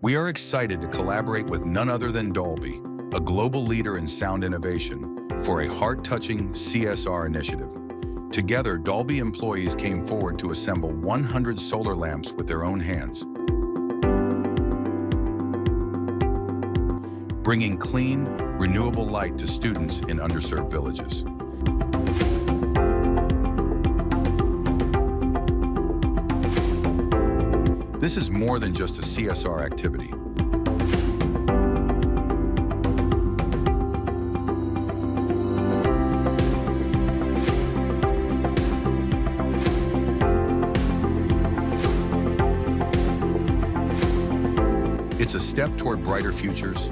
We are excited to collaborate with none other than Dolby, a global leader in sound innovation, for a heart-touching CSR initiative. Together, Dolby employees came forward to assemble 100 solar lamps with their own hands, bringing clean, renewable light to students in underserved villages. This is more than just a CSR activity. It's a step toward brighter futures,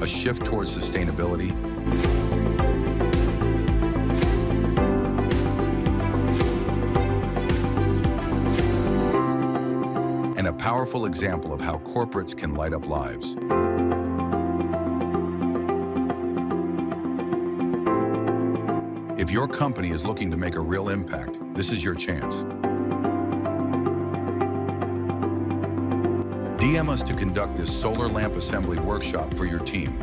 a shift towards sustainability, and a powerful example of how corporates can light up lives. If your company is looking to make a real impact, this is your chance. DM us to conduct this solar lamp assembly workshop for your team.